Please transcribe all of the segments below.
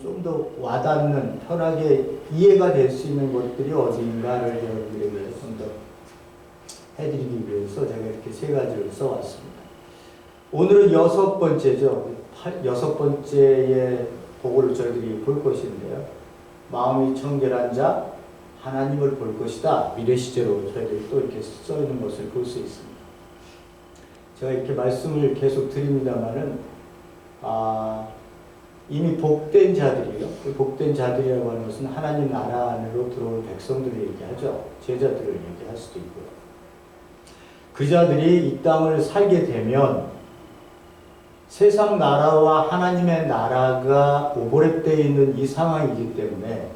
좀 더 와닿는, 편하게 이해가 될 수 있는 것들이 어디인가를 여러분들에게 좀 더 해드리기 위해서 제가 이렇게 세 가지를 써왔습니다. 오늘은 여섯 번째죠. 여섯 번째의 보고를 저희들이 볼 것인데요. 마음이 청결한 자, 하나님을 볼 것이다. 미래 시제로 저희들이 또 이렇게 써 있는 것을 볼 수 있습니다. 제가 이렇게 말씀을 계속 드립니다만은, 이미 복된 자들이요. 복된 자들이라고 하는 것은 하나님 나라 안으로 들어온 백성들을 얘기하죠. 제자들을 얘기할 수도 있고요. 그 자들이 이 땅을 살게 되면 세상 나라와 하나님의 나라가 오버랩되어 있는 이 상황이기 때문에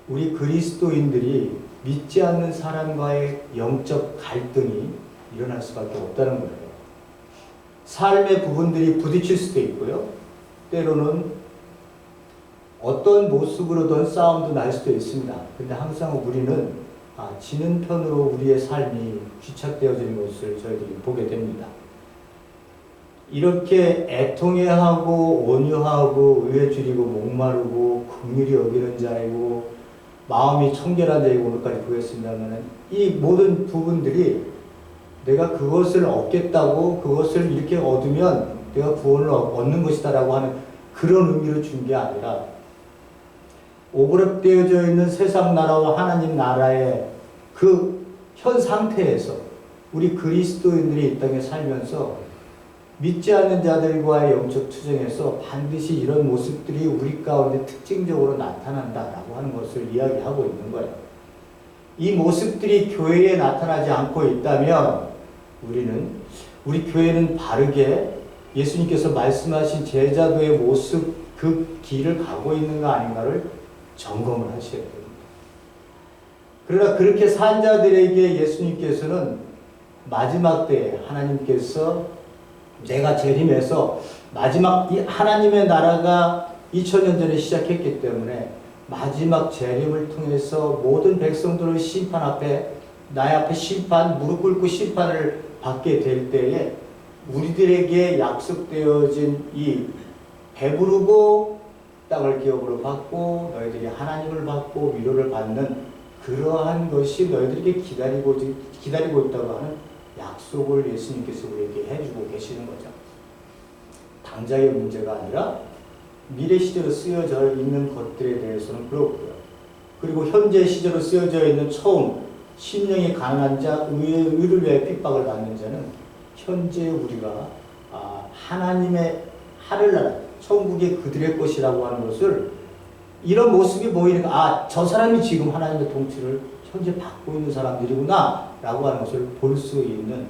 우리 그리스도인들이 믿지 않는 사람과의 영적 갈등이 일어날 수밖에 없다는 거예요. 삶의 부분들이 부딪힐 수도 있고요. 때로는 어떤 모습으로든 싸움도 날 수도 있습니다. 근데 항상 우리는 지는 편으로 우리의 삶이 귀착되어지는 것을 저희들이 보게 됩니다. 이렇게 애통해하고 온유하고 의에 줄이고 목마르고 긍휼히 여기는 자이고 마음이 청결한 자이고 오늘까지 보겠습니다만 이 모든 부분들이 내가 그것을 얻겠다고 그것을 이렇게 얻으면 내가 구원을 얻는 것이다 라고 하는 그런 의미로 준 게 아니라 오버랩되어져 있는 세상 나라와 하나님 나라의 그 현 상태에서 우리 그리스도인들이 이 땅에 살면서 믿지 않는 자들과의 영적 투쟁에서 반드시 이런 모습들이 우리 가운데 특징적으로 나타난다라고 하는 것을 이야기하고 있는 거예요. 이 모습들이 교회에 나타나지 않고 있다면 우리 교회는 바르게 예수님께서 말씀하신 제자도의 모습, 그 길을 가고 있는가 아닌가를 점검을 하셔야 됩니다. 그러나 그렇게 산 자들에게 예수님께서는 마지막 때에 하나님께서 내가 재림해서 마지막 이 하나님의 나라가 2000년 전에 시작했기 때문에 마지막 재림을 통해서 모든 백성들을 심판 앞에 나의 앞에 무릎 꿇고 심판을 받게 될 때에 우리들에게 약속되어진 이 배부르고 땅을 기업으로 받고 너희들이 하나님을 받고 위로를 받는 그러한 것이 너희들에게 기다리고 있다고 하는 약속을 예수님께서 우리에게 해주고 계시는 거죠. 당장의 문제가 아니라 미래 시제로 쓰여져 있는 것들에 대해서는 그렇고요. 그리고 현재 시제로 쓰여져 있는 처음 심령이 가난한 자, 의를 위해 핍박을 받는 자는 현재 우리가 하나님의 하늘나라, 천국이 그들의 것이라고 하는 것을 이런 모습이 보이니까 저 사람이 지금 하나님의 통치를 현재 받고 있는 사람들이구나 라고 하는 것을 볼 수 있는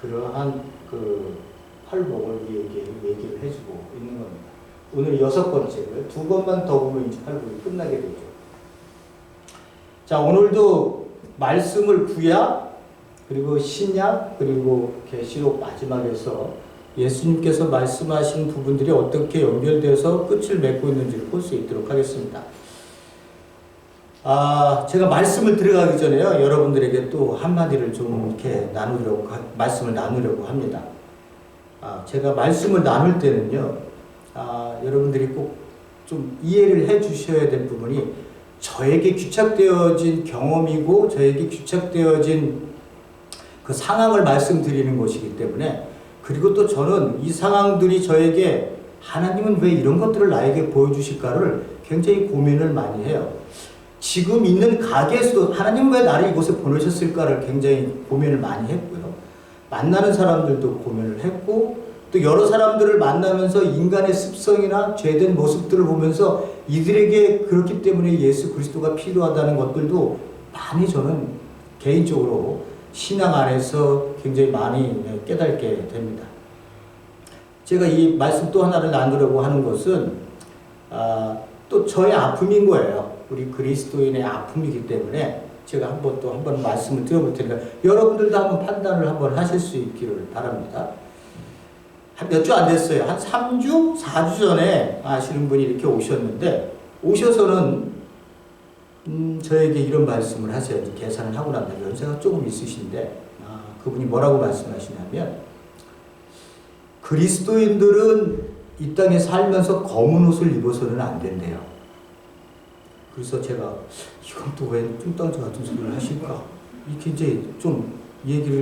그러한 그 팔복을 우리에게 얘기를 해주고 있는 겁니다. 오늘 여섯 번째고요. 두 번만 더 보면 이제 팔복이 끝나게 되죠. 자, 오늘도 말씀을 구약 그리고 신약 그리고 계시록 마지막에서 예수님께서 말씀하신 부분들이 어떻게 연결되어서 끝을 맺고 있는지를 볼 수 있도록 하겠습니다. 제가 말씀을 들어가기 전에요. 여러분들에게 또 한마디를 좀 이렇게 말씀을 나누려고 합니다. 제가 말씀을 나눌 때는요, 여러분들이 꼭 좀 이해를 해 주셔야 될 부분이 저에게 귀착되어진 경험이고 저에게 귀착되어진 그 상황을 말씀드리는 것이기 때문에 그리고 또 저는 이 상황들이 저에게 하나님은 왜 이런 것들을 나에게 보여주실까를 굉장히 고민을 많이 해요. 지금 있는 가게에서도 하나님은 왜 나를 이곳에 보내셨을까를 굉장히 고민을 많이 했고요. 만나는 사람들도 고민을 했고 또 여러 사람들을 만나면서 인간의 습성이나 죄된 모습들을 보면서 이들에게 그렇기 때문에 예수 그리스도가 필요하다는 것들도 많이 저는 개인적으로 신앙 안에서 굉장히 많이 깨닫게 됩니다. 제가 이 말씀 또 하나를 나누려고 하는 것은 또 저의 아픔인 거예요. 우리 그리스도인의 아픔이기 때문에 제가 한번 말씀을 드려볼 테니까 여러분들도 한번 판단을 한번 하실 수 있기를 바랍니다. 한 몇 주 안 됐어요. 한 3주, 4주 전에 아시는 분이 이렇게 오셨는데 오셔서는 저에게 이런 말씀을 하세요. 계산을 하고 난 다음에 연세가 조금 있으신데 그분이 뭐라고 말씀하시냐면 그리스도인들은 이 땅에 살면서 검은 옷을 입어서는 안 된대요. 그래서 제가 이건 또 왜 뚱땅지 같은 소리를 하실까? 이렇게 이제 좀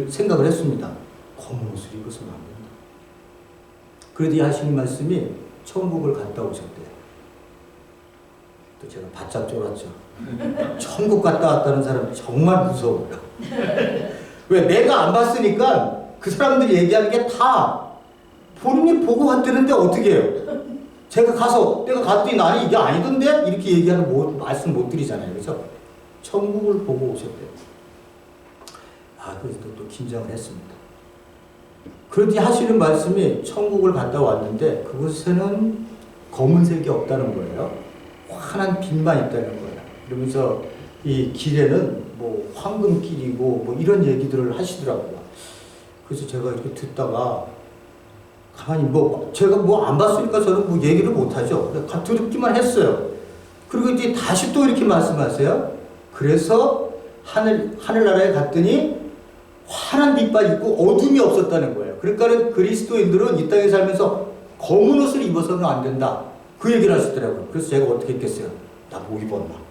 생각을 했습니다. 검은 옷을 입어서는 안 된다. 그래도 이 하시는 말씀이 천국을 갔다 오셨대요. 또 제가 바짝 쫄았죠. 천국 갔다 왔다는 사람 정말 무서워요. 왜? 내가 안 봤으니까 그 사람들이 얘기하는 게 다 본인이 보고 갔다는데 어떻게 해요? 내가 갔더니 나는 이게 아니던데? 이렇게 얘기하는 말씀 못 드리잖아요. 그래서 천국을 보고 오셨대요. 그래서 또 긴장을 했습니다. 그런데 하시는 말씀이 천국을 갔다 왔는데 그곳에는 검은색이 없다는 거예요. 환한 빛만 있다는 거예요. 그러면서 이 길에는 뭐 황금길이고 뭐 이런 얘기들을 하시더라고요. 그래서 제가 이렇게 듣다가 가만히 제가 안 봤으니까 저는 뭐 얘기를 못 하죠. 듣기만 했어요. 그리고 이제 다시 또 이렇게 말씀하세요. 그래서 하늘나라에 갔더니 환한 빛만 있고 어둠이 없었다는 거예요. 그러니까 그리스도인들은 이 땅에 살면서 검은 옷을 입어서는 안 된다. 그 얘기를 하시더라고요. 그래서 제가 어떻게 했겠어요? 나 뭐 입었나?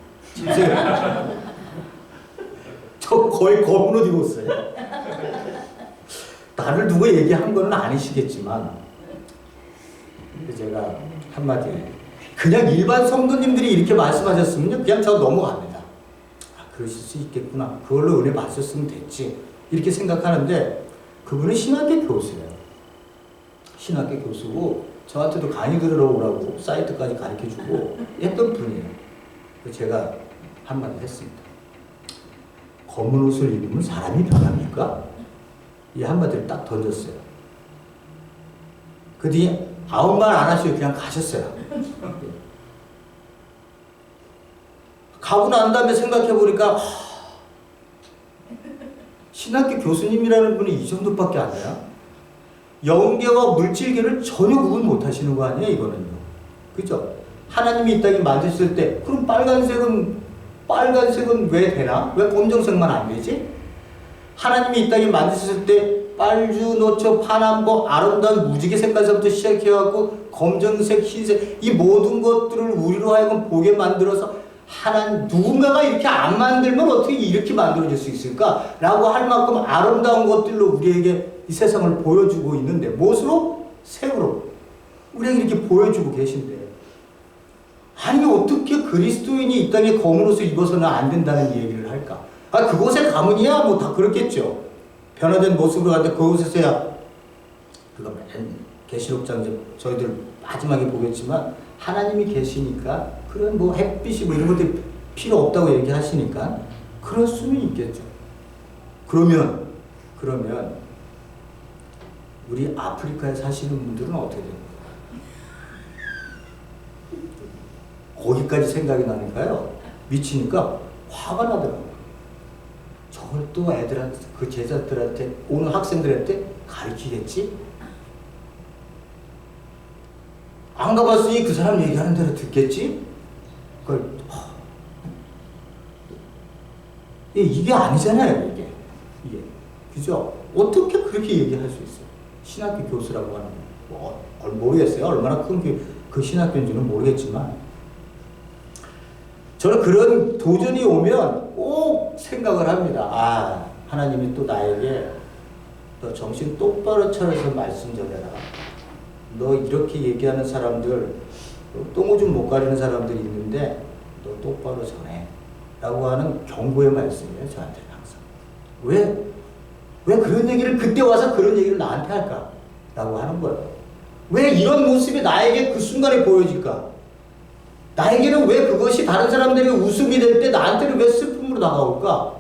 저 거의 검은 옷 입었어요. 나를 누가 얘기한 건 아니시겠지만 제가 한마디 그냥 일반 성도님들이 이렇게 말씀하셨으면 그냥 저 넘어갑니다. 그러실 수 있겠구나. 그걸로 은혜 받으셨으면 됐지. 이렇게 생각하는데 그분은 신학교 교수예요. 신학교 교수고 저한테도 강의 들으러 오라고 사이트까지 가르쳐주고 했던 분이에요. 그래서 제가 한마디 했습니다. 검은 옷을 입으면 사람이 변합니까? 이 한마디를 딱 던졌어요. 그 뒤에 아무 말 안 하시고 그냥 가셨어요. 가고 난 다음에 생각해보니까 신학교 교수님이라는 분이 이 정도밖에 안 돼요. 영계와 물질계를 전혀 구분 못 하시는 거 아니에요, 이거는요. 그죠? 하나님이 이 땅에 만드셨을 때, 그럼 빨간색은 왜 되나? 왜 검정색만 안 되지? 하나님이 이 땅에 만드셨을 때, 빨주, 노초, 파남보, 아름다운 무지개 색깔서부터 시작해갖고, 검정색, 흰색, 이 모든 것들을 우리로 하여금 보게 만들어서, 누군가가 이렇게 안 만들면 어떻게 이렇게 만들어질 수 있을까? 라고 할 만큼 아름다운 것들로 우리에게 이 세상을 보여주고 있는데, 무엇으로? 색으로. 우리에게 이렇게 보여주고 계신데. 아니, 어떻게 그리스도인이 이 땅에 검은 옷을 입어서는 안 된다는 얘기를 할까? 그곳에 가문이야? 뭐 다 그렇겠죠. 변화된 모습으로 가는데 그곳에서야, 그거 계시록장 저희들 마지막에 보겠지만, 하나님이 계시니까, 그런 뭐 햇빛이 뭐 이런 것들이 필요 없다고 얘기하시니까, 그럴 수는 있겠죠. 그러면, 우리 아프리카에 사시는 분들은 어떻게 됩니까? 거기까지 생각이 나니까요. 미치니까 화가 나더라고요. 저걸 또 애들한테, 그 제자들한테, 오는 학생들한테 가르치겠지? 안 가봤으니 그 사람 얘기하는 대로 듣겠지? 이게 아니잖아요, 이게. 그죠? 어떻게 그렇게 얘기할 수 있어요? 신학교 교수라고 하는 거. 모르겠어요. 얼마나 큰 그 신학교인지는 모르겠지만. 저는 그런 도전이 오면 꼭 생각을 합니다. 하나님이 또 나에게 너 정신 똑바로 차려서 말씀 전해라. 너 이렇게 얘기하는 사람들, 똥오줌 못 가리는 사람들이 있는데 너 똑바로 전해. 라고 하는 경고의 말씀이에요. 저한테는 항상. 왜 그런 얘기를 그때 와서 그런 얘기를 나한테 할까? 라고 하는 거예요. 왜 이런 모습이 나에게 그 순간에 보여질까? 나에게는 왜 그것이 다른 사람들이 웃음이 될 때 나한테는 왜 슬픔으로 다가올까?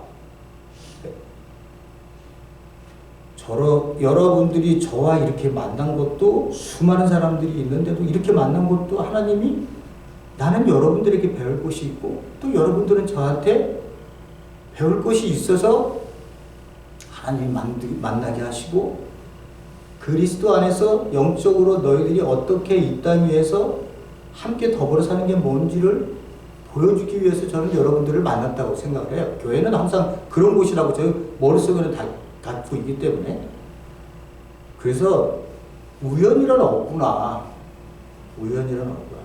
여러분들이 저와 이렇게 만난 것도 수많은 사람들이 있는데도 이렇게 만난 것도 하나님이 나는 여러분들에게 배울 것이 있고 또 여러분들은 저한테 배울 것이 있어서 하나님이 만나게 하시고 그리스도 안에서 영적으로 너희들이 어떻게 이 땅 위에서 함께 더불어 사는 게 뭔지를 보여주기 위해서 저는 여러분들을 만났다고 생각을 해요. 교회는 항상 그런 곳이라고 저희 머릿속에는 갖고 있기 때문에. 그래서 우연이란 없구나. 우연이란 없고요.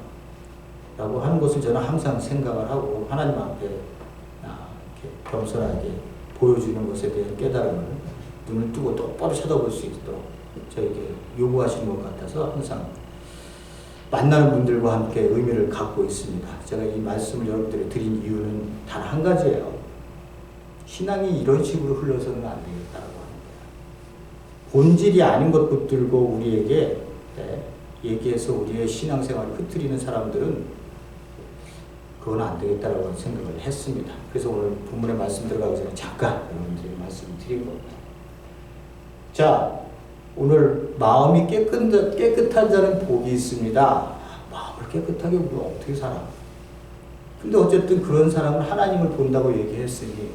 라고 하는 것을 저는 항상 생각을 하고 하나님 앞에 이렇게 겸손하게 보여주는 것에 대한 깨달음을 눈을 뜨고 똑바로 쳐다볼 수 있도록 저에게 요구하시는 것 같아서 항상 만나는 분들과 함께 의미를 갖고 있습니다. 제가 이 말씀을 여러분들에게 드린 이유는 단 한 가지예요. 신앙이 이런 식으로 흘러서는 안 되겠다라고 하는 거예요. 본질이 아닌 것 붙들고 우리에게 얘기해서 우리의 신앙생활을 흐트리는 사람들은 그건 안 되겠다라고 생각을 했습니다. 그래서 오늘 본문의 말씀 들어가기 전에 잠깐 여러분들에게 말씀을 드린 겁니다. 자, 오늘 마음이 깨끗한 자는 복이 있습니다. 마음을 깨끗하게 우리가 어떻게 살아? 근데 어쨌든 그런 사람은 하나님을 본다고 얘기했으니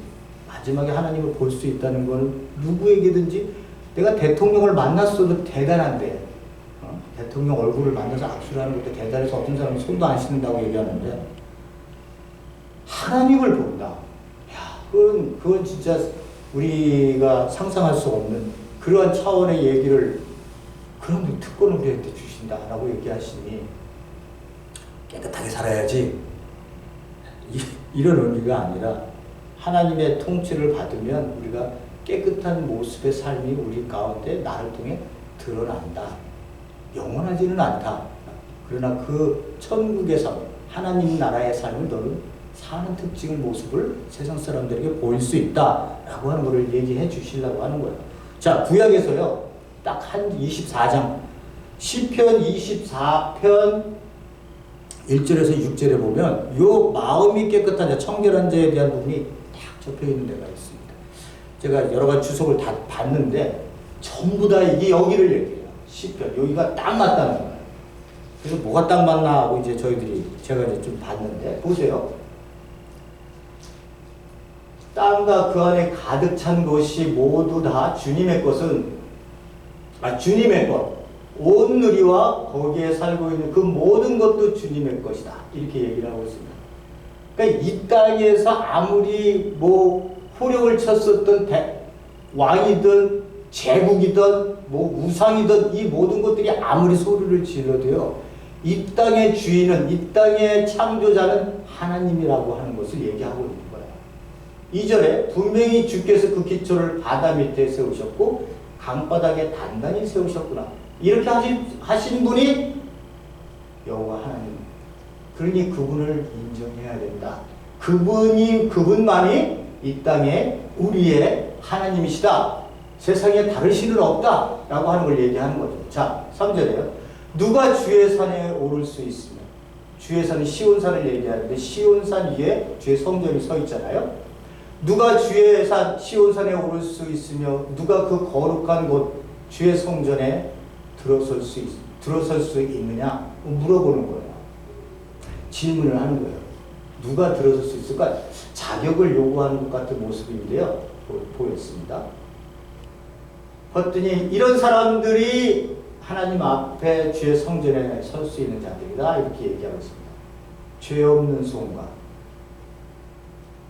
마지막에 하나님을 볼 수 있다는 건 누구에게든지 내가 대통령을 만났어도 대단한데 대통령 얼굴을 만나서 악수를 하는 것도 대단해서 어떤 사람은 손도 안 씻는다고 얘기하는데 하나님을 본다. 야, 그건 진짜 우리가 상상할 수 없는 그러한 차원의 얘기를 그런 특권을 우리한테 주신다라고 얘기하시니 깨끗하게 살아야지 이런 의미가 아니라 하나님의 통치를 받으면 우리가 깨끗한 모습의 삶이 우리 가운데 나를 통해 드러난다. 영원하지는 않다. 그러나 그 천국의 삶, 하나님 나라의 삶을 너는 사는 특징의 모습을 세상 사람들에게 보일 수 있다라고 하는 것을 얘기해 주시려고 하는 거예요. 자, 구약에서요. 딱 한 24장 시편 24편 1절에서 6절에 보면 요 마음이 깨끗한 자, 청결한 자에 대한 부분이 딱 적혀 있는 데가 있습니다. 제가 여러 가지 주석을 다 봤는데 전부 다 이게 여기를 얘기해요. 시편 여기가 딱 맞다는 거예요. 그래서 뭐가 딱 맞나 하고 이제 제가 이제 좀 봤는데 보세요. 땅과 그 안에 가득 찬 것이 모두 다 주님의 것은 주님의 것. 온 누리와 거기에 살고 있는 그 모든 것도 주님의 것이다. 이렇게 얘기를 하고 있습니다. 그러니까 이 땅에서 아무리 호령을 쳤었던 왕이든 제국이든 우상이든 이 모든 것들이 아무리 소리를 질러도요. 이 땅의 주인은 이 땅의 창조자는 하나님이라고 하는 것을 얘기하고 있는 거예요. 2절에 분명히 주께서 그 기초를 바다 밑에 세우셨고 강바닥에 단단히 세우셨구나. 이렇게 하신 분이 여호와 하나님. 그러니 그분을 인정해야 된다. 그분만이 이 땅에 우리의 하나님이시다. 세상에 다른 신은 없다. 라고 하는 걸 얘기하는 거죠. 자, 3절에요. 누가 주의 산에 오를 수 있으며, 주의 산은 시온산을 얘기하는데 시온산 위에 주의 성전이 서 있잖아요. 누가 주의 산 시온산에 오를 수 있으며 누가 그 거룩한 곳 주의 성전에 들어설 수 있느냐 물어보는 거예요. 질문을 하는 거예요. 누가 들어설 수 있을까? 자격을 요구하는 것 같은 모습인데요. 보였습니다. 그랬더니 이런 사람들이 하나님 앞에 주의 성전에 설 수 있는 자들이다. 이렇게 얘기하고 있습니다. 죄 없는 손과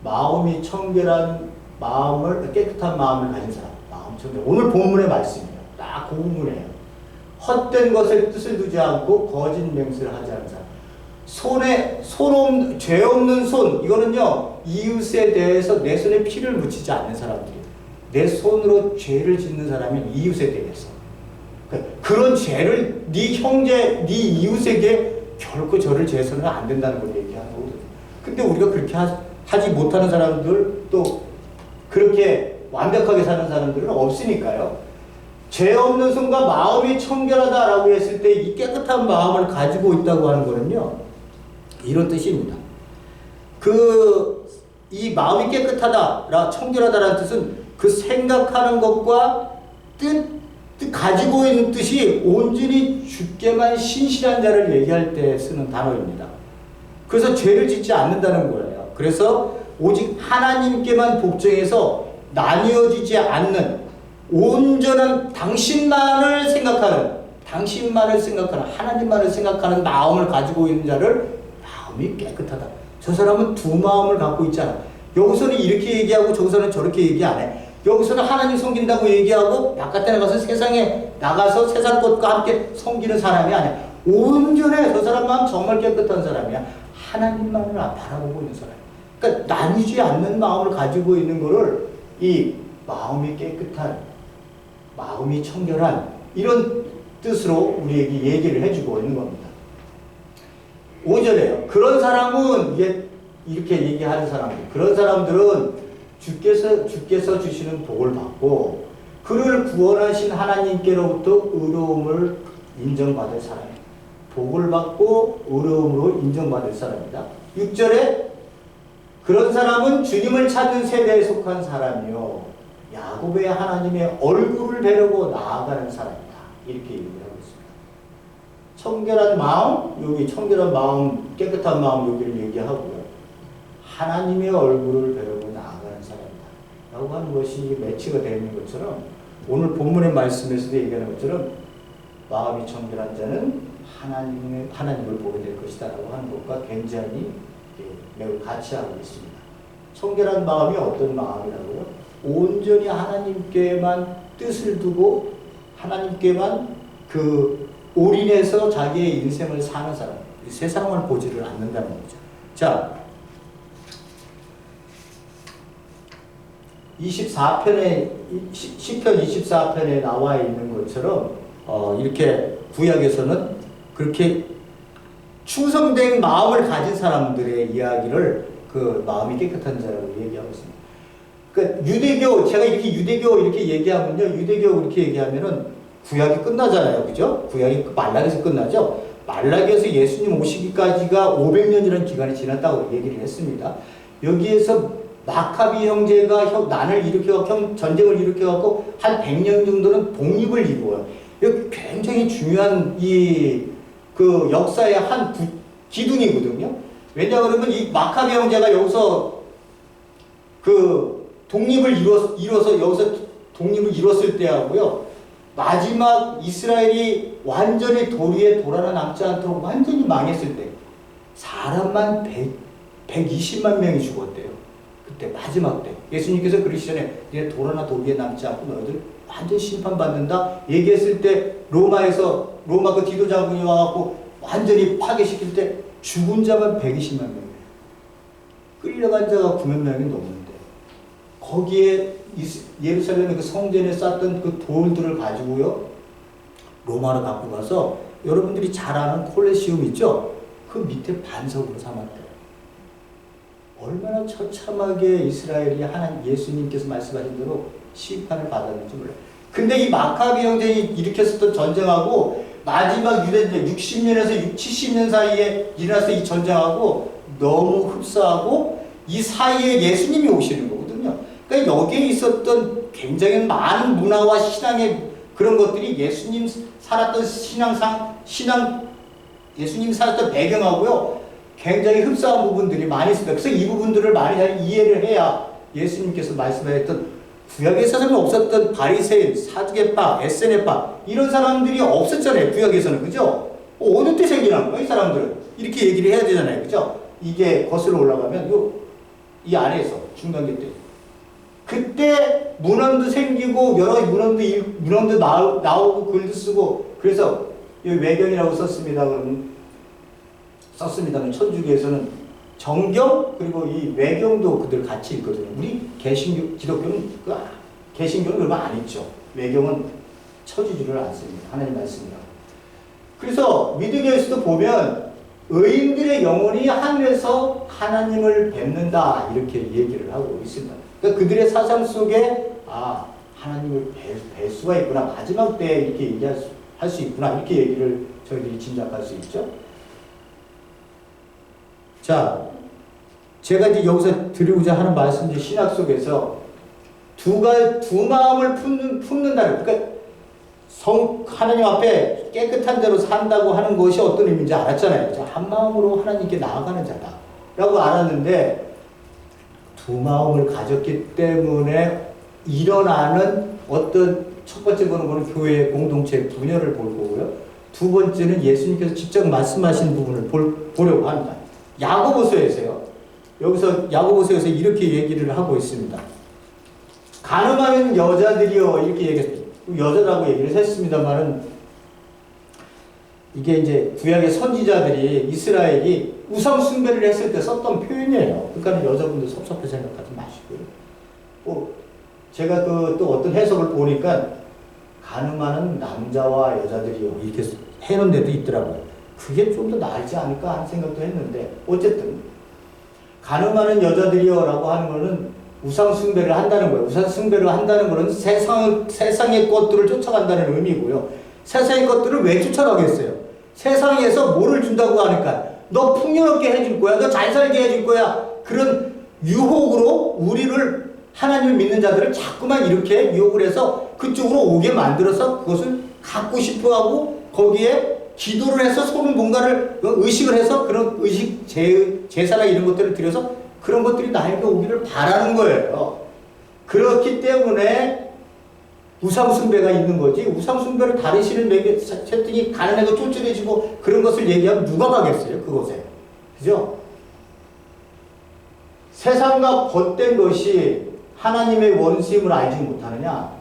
마음이 청결한 깨끗한 마음을 가진 사람. 마음 청결. 오늘 본문의 말씀이에요. 딱 그 부분이에요. 헛된 것에 뜻을 두지 않고 거짓 맹세를 하지 않는 사람. 죄 없는 손. 이거는요, 이웃에 대해서 내 손에 피를 묻히지 않는 사람들이에요. 내 손으로 죄를 짓는 사람이 이웃에 대해서. 그런 죄를 네 형제, 네 이웃에게 결코 저를 제해서는 안 된다는 걸 얘기하는 거거든요. 근데 우리가 그렇게 하지 못하는 사람들, 또 그렇게 완벽하게 사는 사람들은 없으니까요. 죄 없는 손과 마음이 청결하다라고 했을 때 이 깨끗한 마음을 가지고 있다고 하는 거는요, 이런 뜻입니다. 이 마음이 깨끗하다, 청결하다라는 뜻은 그 생각하는 것과 가지고 있는 뜻이 온전히 주께만 신실한 자를 얘기할 때 쓰는 단어입니다. 그래서 죄를 짓지 않는다는 거예요. 그래서 오직 하나님께만 복종해서 나뉘어지지 않는 온전한 당신만을 생각하는 하나님만을 생각하는 마음을 가지고 있는 자를 마음이 깨끗하다. 저 사람은 두 마음을 갖고 있잖아. 여기서는 이렇게 얘기하고 저기서는 저렇게 얘기 안 해. 여기서는 하나님 섬긴다고 얘기하고 바깥에 나가서 세상에 나가서 세상 것과 함께 섬기는 사람이 아니야. 온전해. 저 사람 마음 정말 깨끗한 사람이야. 하나님만을 바라보고 있는 사람. 그러니까 나뉘지 않는 마음을 가지고 있는 거를 이 마음이 깨끗한, 마음이 청결한 이런 뜻으로 우리에게 얘기를 해주고 있는 겁니다. 5절에요. 그런 사람은 이렇게 얘기하는 사람들. 그런 사람들은 주께서 주시는 복을 받고 그를 구원하신 하나님께로부터 의로움을 인정받을 사람입니다. 복을 받고 의로움으로 인정받을 사람입니다. 6절에 그런 사람은 주님을 찾는 세대에 속한 사람이요 야곱의 하나님의 얼굴을 뵈려고 나아가는 사람이다. 이렇게 얘기를 하고 있습니다. 청결한 마음, 여기 청결한 마음, 깨끗한 마음 여기를 얘기하고요. 하나님의 얼굴을 뵈려고 나아가는 사람이다. 라고 하는 것이 매치가 되어 있는 것처럼 오늘 본문의 말씀에서도 얘기하는 것처럼 마음이 청결한 자는 하나님을 보게 될 것이다 라고 하는 것과 굉장히 매우 같이하고 있습니다. 청결한 마음이 어떤 마음이라고요? 온전히 하나님께만 뜻을 두고 하나님께만 올인해서 자기의 인생을 사는 사람, 세상을 보지를 않는다는 거죠. 자, 24편에 시편 24편에 나와 있는 것처럼 이렇게 구약에서는 그렇게 충성된 마음을 가진 사람들의 이야기를 그 마음이 깨끗한 자라고 얘기하고 있습니다. 그러니까 유대교, 제가 이렇게 유대교 이렇게 얘기하면요, 유대교 그렇게 얘기하면은 구약이 끝나잖아요, 그죠? 구약이 말라기에서 끝나죠. 말라기에서 예수님 오시기까지가 500년이라는 기간이 지났다고 얘기를 했습니다. 여기에서 마카비 형제가 난을 일으켜갖고 전쟁을 일으켜갖고 한 100년 정도는 독립을 이루어요. 이거 굉장히 중요한 그 역사의 한 기둥이거든요. 왜냐하면 이 마카비 형제가 여기서 그 독립을 이뤄서 여기서 독립을 이뤘을 때하고요. 마지막 이스라엘이 완전히 도리 위에 돌아나 남지 않도록 완전히 망했을 때 사람만 120만 명이 죽었대요. 그때 마지막 때 예수님께서 그러시기 전에 너네 돌아나 도리 위에 남지 않고 너희들 완전 심판받는다 얘기했을 때 로마 그 디도 장군이 와갖고 완전히 파괴시킬 때 죽은 자만 120만 명이에요. 끌려간 자가 9만 명이 넘는데 거기에 예루살렘의 그 성전에 쌓던 그 돌들을 가지고요 로마로 갖고 가서 여러분들이 잘 아는 콜레시움 있죠? 그 밑에 반석으로 삼았대요. 얼마나 처참하게 이스라엘이 예수님께서 말씀하신 대로 심판을 받았는지 몰라요. 근데 이 마카비 형제이 일으켰었던 전쟁하고 마지막 유대인들 60년에서 70년 사이에 일어나서 이 전쟁하고 너무 흡사하고 이 사이에 예수님이 오시는 거거든요. 그러니까 여기에 있었던 굉장히 많은 문화와 신앙의 그런 것들이 예수님 살았던 예수님 살았던 배경하고요. 굉장히 흡사한 부분들이 많이 있습니다. 그래서 이 부분들을 많이 잘 이해를 해야 예수님께서 말씀하셨던 구약에서는 없었던 바리새인, 사두개파, 에세네파 이런 사람들이 없었잖아요. 구약에서는. 그죠? 어느 때 생겨난 거야 이 사람들은? 이렇게 얘기를 해야 되잖아요. 그죠? 이게 거슬러 올라가면 이 안에서 중간기 때 그때 문헌도 생기고 여러 문헌도 나오고 글도 쓰고 그래서 여기 외경이라고 썼습니다면 천주교에서는 정경 그리고 이 외경도 그들 같이 있거든요. 우리 기독교는 개신교는 얼마 안 있죠. 외경은 쳐주지를 않습니다. 하나님 말씀이라고. 그래서 미드교에서도 보면 의인들의 영혼이 하늘에서 하나님을 뵙는다 이렇게 얘기를 하고 있습니다. 그러니까 그들의 사상 속에 하나님을 뵐 수가 있구나. 마지막 때에 이렇게 얘기할 수 있구나. 이렇게 얘기를 저희들이 짐작할 수 있죠. 자, 제가 이제 여기서 드리고자 하는 말씀이 신학 속에서 두 마음을 품는다는, 그러니까 하나님 앞에 깨끗한 대로 산다고 하는 것이 어떤 의미인지 알았잖아요. 한 마음으로 하나님께 나아가는 자다. 라고 알았는데, 두 마음을 가졌기 때문에 일어나는 어떤 첫 번째 보는 거는 교회의 공동체의 분열을 볼 거고요. 두 번째는 예수님께서 직접 말씀하신 부분을 보려고 합니다. 야고보서에서요. 여기서 야고보서에서 이렇게 얘기를 하고 있습니다. 가늠하는 여자들이요 이렇게 얘기했어요. 여자라고 얘기를 했습니다만은 이게 이제 구약의 선지자들이 이스라엘이 우상 숭배를 했을 때 썼던 표현이에요. 그러니까 여자분들 섭섭해 생각하지 마시고요. 제가 또 어떤 해석을 보니까 가늠하는 남자와 여자들이요 이렇게 해놓은 데도 있더라고요. 그게 좀 더 나을지 않을까 하는 생각도 했는데 어쨌든 가늠하는 여자들이요라고 하는 거는 우상 숭배를 한다는 거예요. 우상 숭배를 한다는 거는 세상의 것들을 쫓아간다는 의미고요. 세상의 것들을 왜 쫓아가겠어요? 세상에서 뭐를 준다고 하니까 너 풍요롭게 해줄 거야. 너 잘 살게 해줄 거야. 그런 유혹으로 우리를 하나님을 믿는 자들을 자꾸만 이렇게 유혹을 해서 그쪽으로 오게 만들어서 그것을 갖고 싶어하고 거기에 기도를 해서 손은 뭔가를 의식을 해서 그런 의식 제사나 이런 것들을 드려서 그런 것들이 나에게 오기를 바라는 거예요. 그렇기 때문에 우상숭배가 있는 거지. 우상숭배를 다르시는 세팅이 가난하고 쫓겨내지고 그런 것을 얘기하면 누가 가겠어요? 그곳에. 그죠? 세상과 벗된 것이 하나님의 원수임을 알지 못하느냐?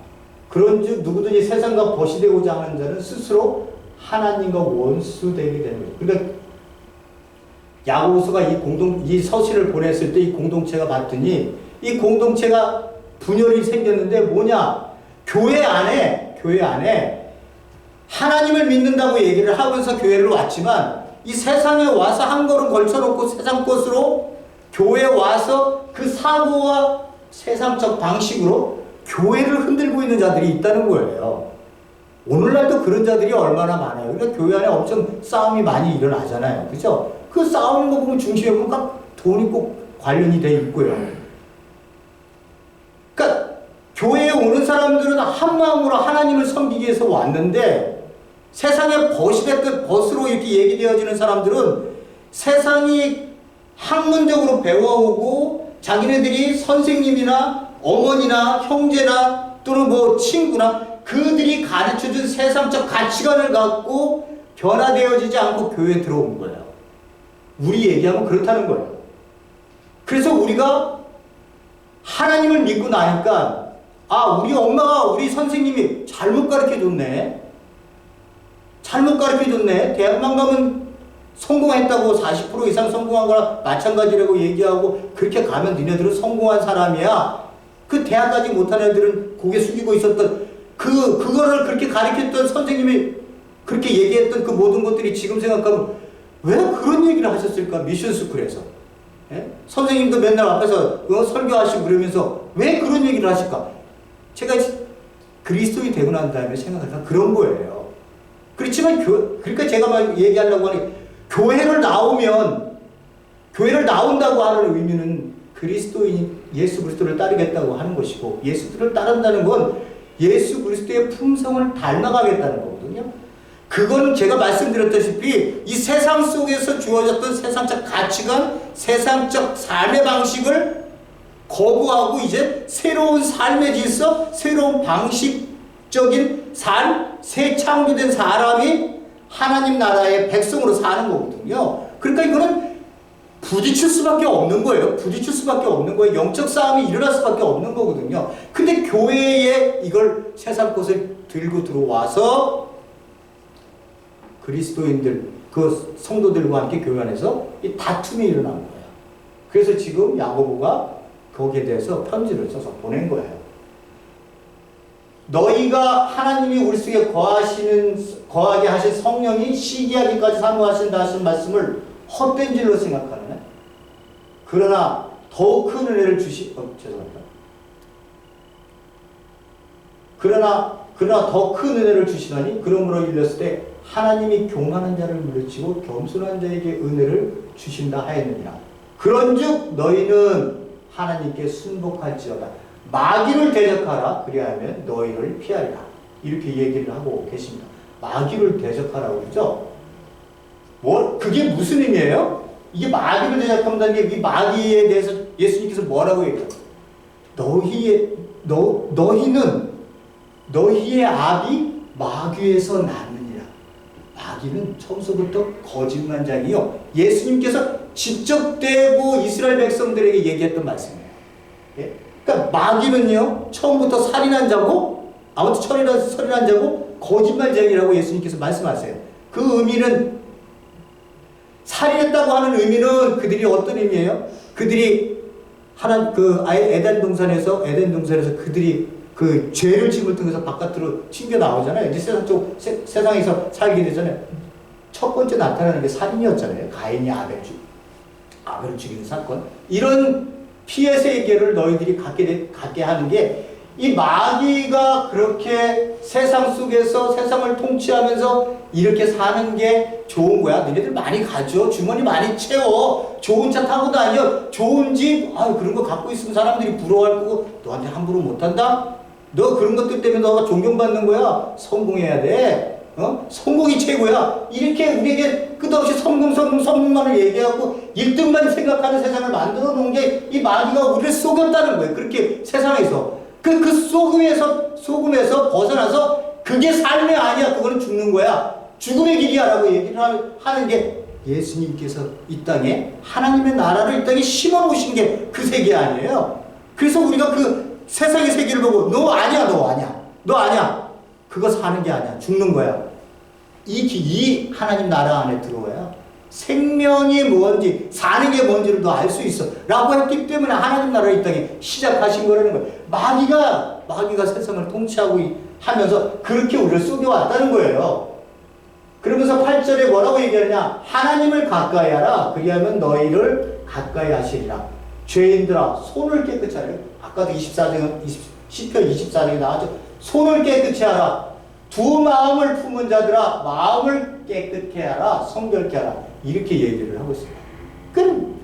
그런즉 누구든지 세상과 벗이 되고자 하는 자는 스스로 하나님과 원수되게 되는 거죠. 그러니까 야고보서가 이 서신을 보냈을 때 이 공동체가 봤더니 이 공동체가 분열이 생겼는데 뭐냐? 교회 안에 하나님을 믿는다고 얘기를 하면서 교회를 왔지만 이 세상에 와서 한 걸음 걸쳐놓고 세상 것으로 교회에 와서 그 사고와 세상적 방식으로 교회를 흔들고 있는 자들이 있다는 거예요. 오늘날도 그런 자들이 얼마나 많아요. 그러니까 교회 안에 엄청 싸움이 많이 일어나잖아요. 그죠? 그 싸우는 거 보면 중심에 보면 돈이 꼭 관련이 돼 있고요. 그러니까 교회에 오는 사람들은 한 마음으로 하나님을 섬기기 위해서 왔는데 세상에 벗이 됐든 벗으로 이렇게 얘기되어지는 사람들은 세상이 학문적으로 배워오고 자기네들이 선생님이나 어머니나 형제나 또는 뭐 친구나 그들이 가르쳐준 세상적 가치관을 갖고 변화되어지지 않고 교회에 들어온 거예요. 우리 얘기하면 그렇다는 거예요. 그래서 우리가 하나님을 믿고 나니까 우리 엄마가 우리 선생님이 잘못 가르쳐줬네. 잘못 가르쳐줬네. 대학만 가면 성공했다고 40% 이상 성공한 거랑 마찬가지라고 얘기하고 그렇게 가면 니네들은 성공한 사람이야. 그 대학까지 못한 애들은 고개 숙이고 있었던 그거를 그렇게 가르쳤던 선생님이 그렇게 얘기했던 그 모든 것들이 지금 생각하면 왜 그런 얘기를 하셨을까? 미션 스쿨에서. 예? 선생님도 맨날 앞에서 설교하시고 그러면서 왜 그런 얘기를 하실까? 제가 그리스도인이 되고 난 다음에 생각하니까 그런 거예요. 그렇지만 그러니까 제가 얘기하려고 하니 교회를 나온다고 하는 의미는 그리스도인이 예수 그리스도를 따르겠다고 하는 것이고 예수 그리스도를 따른다는 건 예수 그리스도의 품성을 닮아가겠다는 거거든요. 그건 제가 말씀드렸다시피 이 세상 속에서 주어졌던 세상적 가치관, 세상적 삶의 방식을 거부하고 이제 새로운 삶의 질서, 새로운 방식적인 삶, 새 창조된 사람이 하나님 나라의 백성으로 사는 거거든요. 그러니까 이거는 부딪힐 수밖에 없는 거예요. 부딪힐 수밖에 없는 거예요. 영적 싸움이 일어날 수밖에 없는 거거든요. 근데 교회에 이걸 세상 것을 들고 들어와서 그리스도인들, 그 성도들과 함께 교회 안에서 이 다툼이 일어난 거예요. 그래서 지금 야고보가 거기에 대해서 편지를 써서 보낸 거예요. 너희가 하나님이 우리 속에 거하게 하신 성령이 시기하기까지 사모하신다 하신 말씀을 헛된 줄로 생각하네. 그러나 더욱 큰 은혜를 죄송합니다. 그러나 더 큰 은혜를 주시나니 그러므로 일렀을 때 하나님이 교만한 자를 물리치고 겸손한 자에게 은혜를 주신다 하였느니라. 그런즉 너희는 하나님께 순복할지어다. 마귀를 대적하라. 그리하면 너희를 피하리라. 이렇게 얘기를 하고 계십니다. 마귀를 대적하라고 그러죠. 그게 무슨 의미예요? 이게 마귀를 대적한다는 게 이 마귀에 대해서 예수님께서 뭐라고 얘기해요? 너희의 압이 마귀에서 났느니라. 마귀는 처음부터 거짓말장이요. 예수님께서 직접 대고 이스라엘 백성들에게 얘기했던 말씀이에요. 예? 그러니까 마귀는요, 처음부터 살인한 자고, 아무튼 살인한 자고, 거짓말쟁이라고 예수님께서 말씀하세요. 그 의미는 살인했다고 하는 의미는 그들이 어떤 의미예요? 그들이 에덴 동산에서 그들이 그 죄를 짓을 통해서 바깥으로 튕겨 나오잖아요. 이제 세상에서 살게 되잖아요. 첫 번째 나타나는 게 살인이었잖아요. 가인이 아벨을 죽이는 사건. 이런 피해 세계를 너희들이 갖게 하는 게 이 마귀가 그렇게 세상 속에서 세상을 통치하면서 이렇게 사는 게 좋은 거야. 너희들 많이 가져. 주머니 많이 채워. 좋은 차 타고 다녀. 좋은 집. 그런 거 갖고 있으면 사람들이 부러워할 거고 너한테 함부로 못한다? 너 그런 것들 때문에 너가 존경받는 거야. 성공해야 돼. 성공이 최고야. 이렇게 우리에게 끝없이 성공만을 얘기하고 1등만 생각하는 세상을 만들어 놓은 게 이 마귀가 우리를 속였다는 거예요. 그렇게 세상에서. 그 속음에서 벗어나서 그게 삶이 아니야. 그거는 죽는 거야. 죽음의 길이야. 라고 얘기를 하는 게 예수님께서 이 땅에 하나님의 나라를 이 땅에 심어 놓으신 게 그 세계 아니에요. 그래서 우리가 그 세상의 세계를 보고 너 아니야. 그거 사는 게 아니야. 죽는 거야. 이 하나님 나라 안에 들어와야 생명이 뭔지 사는 게 뭔지를 너 알 수 있어 라고 했기 때문에 하나님 나라를 이 땅에 시작하신 거라는 거예요. 마귀가 세상을 통치하고 하면서 그렇게 우리를 속여왔다는 거예요. 그러면서 8절에 뭐라고 얘기하느냐? 하나님을 가까이 하라. 그리하면 너희를 가까이 하시리라. 죄인들아 손을 깨끗이 하라. 아까도 10편 24장에 나왔죠. 손을 깨끗이 하라. 두 마음을 품은 자들아 마음을 깨끗게 하라. 성결케 하라. 이렇게 얘기를 하고 있습니다. 그럼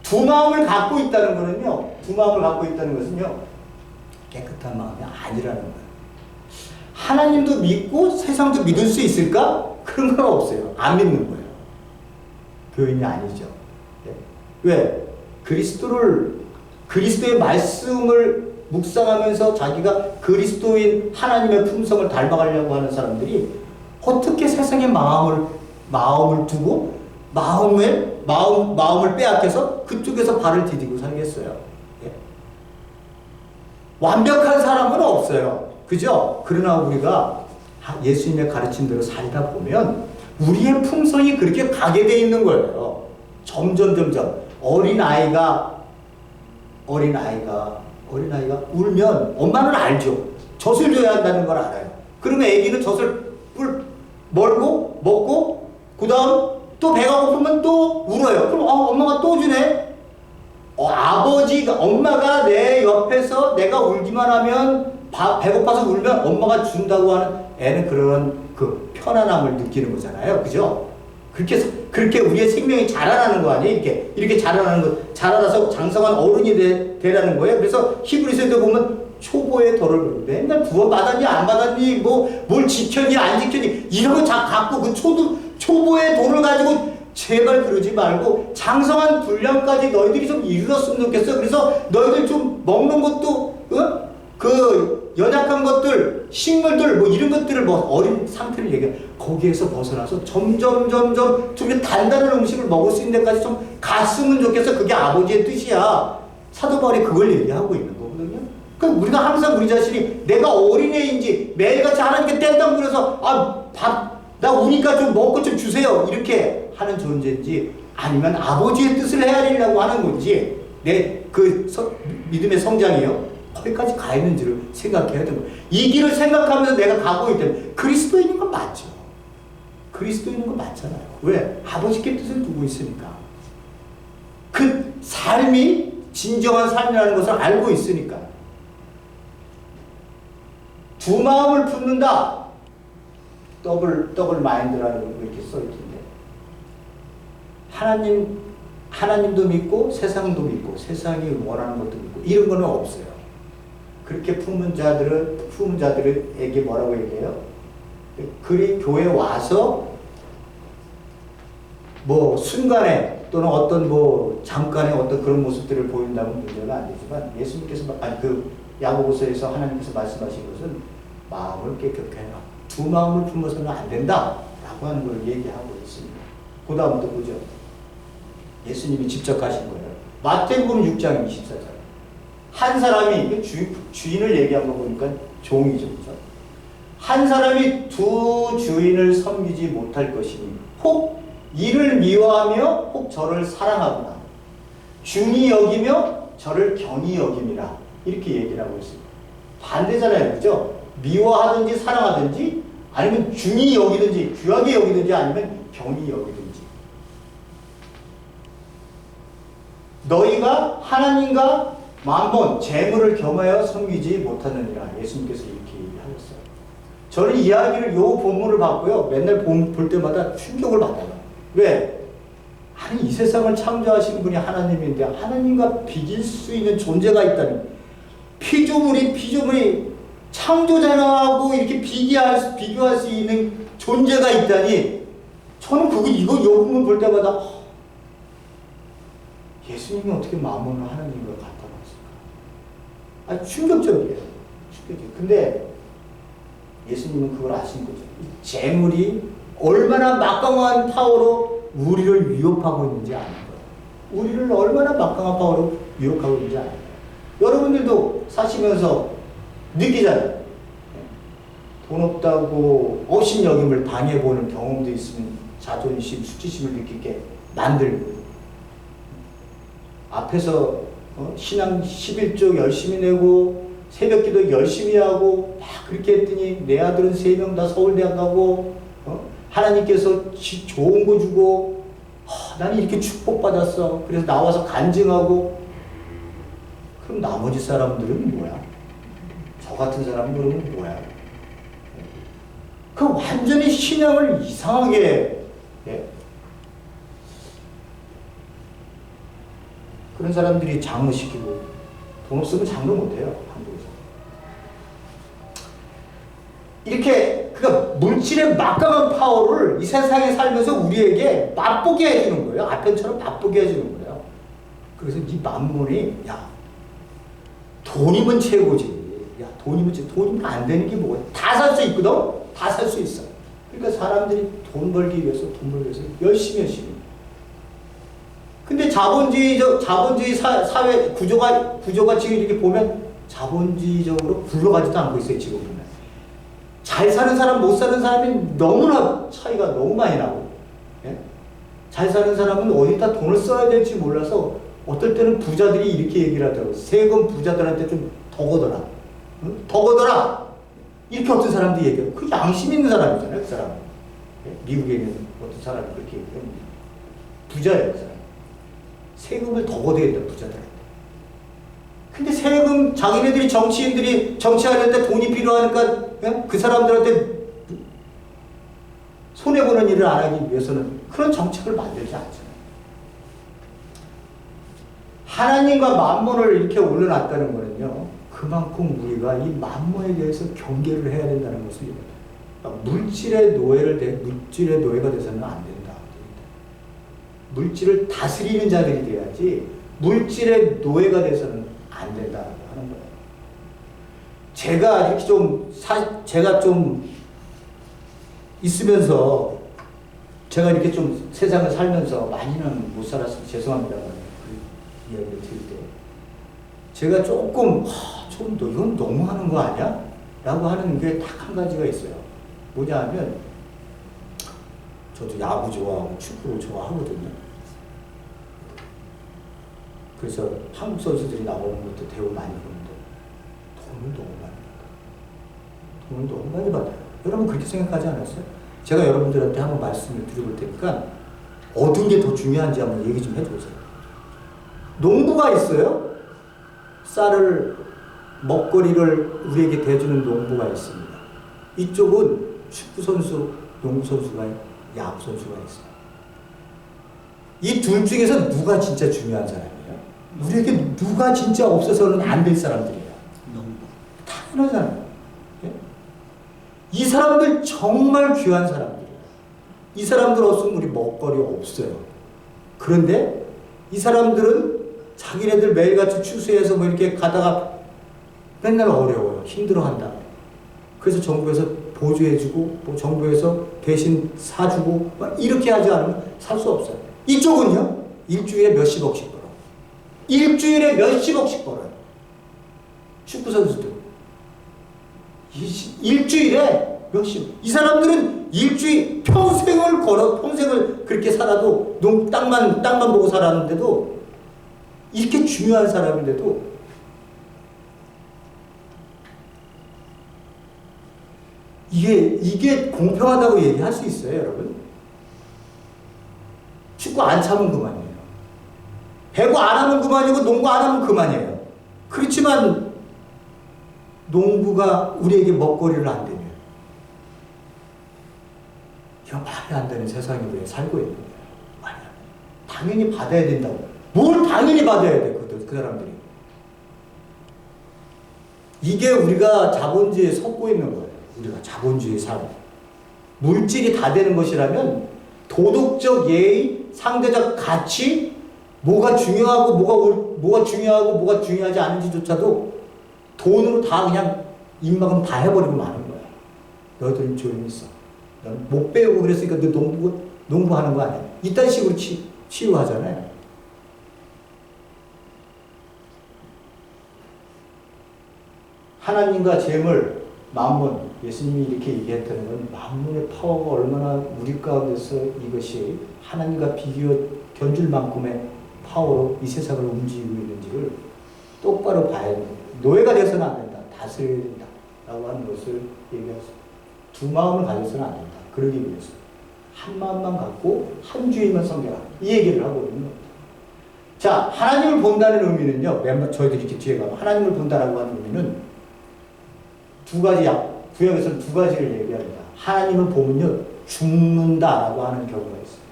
두 마음을 갖고 있다는 것은요. 깨끗한 마음이 아니라는 거예요. 하나님도 믿고 세상도 믿을 수 있을까? 그런 건 없어요. 안 믿는 거예요. 교인이 아니죠. 왜? 그리스도의 말씀을 묵상하면서 자기가 그리스도인 하나님의 품성을 닮아가려고 하는 사람들이 어떻게 세상에 마음을 두고 마음을 빼앗겨서 그쪽에서 발을 디디고 살겠어요. 예. 완벽한 사람은 없어요. 그죠? 그러나 우리가 예수님의 가르친 대로 살다 보면 우리의 품성이 그렇게 가게 돼 있는 거예요. 점점 어린아이가 울면 엄마는 알죠. 젖을 줘야 한다는 걸 알아요. 그러면 애기는 젖을 먹고 그 다음 또 배가 고프면 또 울어요. 그럼 엄마가 또 주네. 엄마가 내 옆에서 내가 울기만 하면 배고파서 울면 엄마가 준다고 하는 애는 그런 그 편안함을 느끼는 거잖아요. 그죠? 그렇게 우리의 생명이 자라나는 거 아니에요? 이렇게 자라나는 거, 자라나서 장성한 어른이 되라는 거예요. 그래서 히브리서에도 보면 초보의 도를 맨날 구원 받았니 안 받았니 뭘 지켰니 안 지켰니 이런 거 갖고 그 초보의 도를 가지고 제발 그러지 말고 장성한 분량까지 너희들이 좀 이르렀으면 좋겠어. 그래서 너희들 좀 먹는 것도 그 연약한 것들, 식물들 이런 것들을 어린 상태를 얘기해. 거기에서 벗어나서 점점 좀 단단한 음식을 먹을 수 있는 데까지 좀 갔으면 좋겠어. 그게 아버지의 뜻이야. 사도 바울이 그걸 얘기하고 있는 거거든요. 그러니까 우리가 항상 우리 자신이 내가 어린애인지 매일같이 하나님께 땡땅 부려서 나 우니까 좀 먹고 좀 주세요 이렇게 하는 존재인지 아니면 아버지의 뜻을 헤아리려고 하는 건지 내 믿음의 성장이요 거기까지 가 있는지를 생각해야 되는 거예요. 이 길을 생각하면서 내가 가고 있다면 그리스도인인 건 맞죠. 그리스도인인 건 맞잖아요. 왜? 아버지께 뜻을 두고 있으니까. 그 삶이 진정한 삶이라는 것을 알고 있으니까. 두 마음을 품는다. 더블 마인드라는 거 이렇게 써있던데. 하나님도 믿고 세상도 믿고 세상이 원하는 것도 믿고 이런 거는 없어요. 그렇게 품은 자들에게 뭐라고 얘기해요? 그리 교회 와서 순간에 또는 잠깐의 어떤 그런 모습들을 보인다면 문제가 안 되지만 예수님께서 야고보서에서 하나님께서 말씀하신 것은 마음을 깨끗게 해라. 두 마음을 품어서는 안 된다 라고 하는 걸 얘기하고 있습니다. 그 다음부터 보죠. 예수님이 직접 가신 거예요. 마태복음 6장 24절. 한 사람이 주인을 얘기한 거 보니까 종이죠. 그렇죠? 한 사람이 두 주인을 섬기지 못할 것이니 혹 이를 미워하며 혹 저를 사랑하구나. 중히 여기며 저를 경히 여김이라. 이렇게 얘기를 하고 있습니다. 반대잖아요. 그죠? 미워하든지 사랑하든지 아니면 중히 여기든지 귀하게 여기든지 아니면 경히 여기든지. 너희가 하나님과 만본, 재물을 겸하여 섬기지 못하느니라. 예수님께서 이렇게 얘기하셨어요. 저는 이야기를, 요 본문을 봤고요. 맨날 볼 때마다 충격을 받아요. 왜? 아니, 이 세상을 창조하신 분이 하나님인데 하나님과 비길 수 있는 존재가 있다니. 피조물이 창조자하고 이렇게 비교할 수 있는 존재가 있다니. 저는 이거 요 본문 볼 때마다 예수님이 어떻게 마음을 하나님과 같다 그랬을까? 아니, 충격적이에요. 충격적이에요. 근데 예수님은 그걸 아신 거죠. 이 재물이 얼마나 막강한 파워로 우리를 위협하고 있는지 아는 거예요. 우리를 얼마나 막강한 파워로 위협하고 있는지 아는 거예요. 여러분들도 사시면서 느끼잖아요. 돈 없다고 업신여김을 당해보는 경험도 있으면 자존심, 수치심을 느끼게 만들고, 앞에서 신앙 11조 열심히 내고 새벽기도 열심히 하고 막 그렇게 했더니 내 아들은 3명 다 서울대학 가고 하나님께서 좋은 거 주고 나는 이렇게 축복받았어. 그래서 나와서 간증하고. 그럼 나머지 사람들은 뭐야? 저 같은 사람은 그러면 뭐야? 그 완전히 신앙을 이상하게, 예? 그런 사람들이 장로시키고 돈 없으면 장로 못해요. 한국에서. 이렇게 그러니까 물질의 막강한 파워를 이 세상에 살면서 우리에게 맛보게 해주는 거예요. 아편처럼 맛보게 해주는 거예요. 그래서 이 만몬이 돈이면 최고지. 돈이면 안 되는 게 뭐야? 다 살 수 있거든? 다 살 수 있어. 그러니까 사람들이 돈 벌기 위해서 열심히. 근데 자본주의 사회 구조가 지금 이렇게 보면 자본주의적으로 굴러가지도 않고 있어요, 지금 보면. 잘 사는 사람, 못 사는 사람이 너무나 차이가 너무 많이 나고, 예? 잘 사는 사람은 어디다 돈을 써야 될지 몰라서 어떨 때는 부자들이 이렇게 얘기를 하더라고요. 세금 부자들한테 좀 더 걷어라. 응? 더 걷어라! 이렇게 어떤 사람들이 얘기해요. 그 양심 있는 사람이잖아요, 그 사람은. 예? 미국에 있는 어떤 사람이 그렇게 얘기해요. 부자예요, 그 사람. 세금을 더 걷어야 된다, 부자들한테. 근데 세금, 자기네들이 정치하는데 돈이 필요하니까, 예? 그 사람들한테 손해보는 일을 안 하기 위해서는 그런 정책을 만들지 않잖아요. 하나님과 만몬을 이렇게 올려놨다는 거는요, 그만큼 우리가 이 만몬에 대해서 경계를 해야 된다는 것을 그러니까 물질의 노예가 돼서는 안 된다. 물질을 다스리는 자들이 돼야지 물질의 노예가 돼서는 안 된다고 하는 거예요. 제가 좀 있으면서 제가 이렇게 좀 세상을 살면서 많이는 못 살았어요. 죄송합니다. 그 이야기를 드릴 때. 제가 조금, 이건 너무하는 거 아니야? 라고 하는 게 딱 한 가지가 있어요. 뭐냐 하면, 저도 야구 좋아하고 축구를 좋아하거든요. 그래서 한국 선수들이 나오는 것도 대우 많이 보는데, 돈을 너무 많이 받아요. 여러분 그렇게 생각하지 않았어요? 제가 여러분들한테 한번 말씀을 드려볼 테니까, 어떤 게 더 중요한지 한번 얘기 좀 해주세요. 농부가 있어요. 먹거리를 우리에게 대주는 농부가 있습니다. 이쪽은 축구선수, 농구선수가, 야구선수가 있어요. 이 둘 중에서 누가 진짜 중요한 사람이에요? 우리에게 누가 진짜 없어서는 안 될 사람들이에요? 농부. 당연하잖아요. 예? 이 사람들 정말 귀한 사람들이에요. 이 사람들 없으면 우리 먹거리 없어요. 그런데 이 사람들은 자기네들 매일같이 추수해서 뭐 이렇게 가다가 맨날 어려워요. 힘들어한다. 그래서 정부에서 보조해주고, 뭐 정부에서 대신 사주고, 막 이렇게 하지 않으면 살 수 없어요. 이쪽은요, 일주일에 몇십억씩 벌어. 일주일에 몇십억씩 벌어요. 축구선수들. 일주일에 몇십. 이 사람들은 일주일 평생을 그렇게 살아도 땅만 보고 살았는데도 이렇게 중요한 사람인데도 이게 공평하다고 얘기할 수 있어요, 여러분? 축구 안 차면 그만이에요. 배구 안 하면 그만이고 농구 안 하면 그만이에요. 그렇지만 농구가 우리에게 먹거리를 안 되면 이거 말이 안 되는 세상에 우리가 살고 있는 거예요. 말이 안 돼. 당연히 받아야 된다고. 뭘 당연히 받아야 돼, 그 사람들이. 이게 우리가 자본주의에 섞고 있는 거예요. 우리가 자본주의 삶. 물질이 다 되는 것이라면 도덕적 예의, 상대적 가치, 뭐가 중요하고 뭐가 중요하지 않은지조차도 돈으로 다 그냥 입막음 다 해버리고 마는 거야. 너희들은 조용히 있어. 넌 못 배우고 그랬으니까 너 농부하는 거 아니야. 이딴 식으로 치유하잖아요. 하나님과 재물, 만문, 예수님이 이렇게 얘기했다는 건 만문의 파워가 얼마나 우리 가운데서 이것이 하나님과 견줄 만큼의 파워로 이 세상을 움직이고 있는지를 똑바로 봐야 된다. 노예가 돼서는 안 된다. 다스려야 된다. 라고 하는 것을 얘기했어요. 두 마음을 가져서는 안 된다. 그러기 위해서. 한 마음만 갖고 한 주의만 섬겨라. 이 얘기를 하고 있는 겁니다. 자, 하나님을 본다는 의미는요. 저희들이 이렇게 뒤에 가면 하나님을 본다라고 하는 의미는 두 가지, 구약에서는 두 가지를 얘기합니다. 하나님을 보면요. 죽는다라고 하는 경우가 있어요.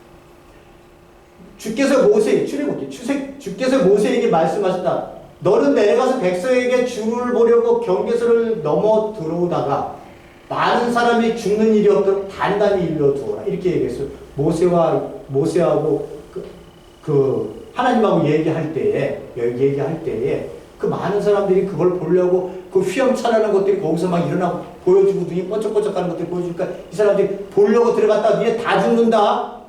주께서 모세에게 말씀하셨다. 너는 내려가서 백성에게 주를 보려고 경계선을 넘어 들어오다가 많은 사람이 죽는 일이 없도록 단단히 일러두어라. 이렇게 얘기했어요. 모세하고 하나님하고 얘기할 때에 그 많은 사람들이 그걸 보려고 그 휘황찬란한 것들이 거기서 막 일어나고 보여주고 눈이 번쩍번쩍하는 것들이 보여주니까 이 사람들이 보려고 들어갔다 니네 다 죽는다.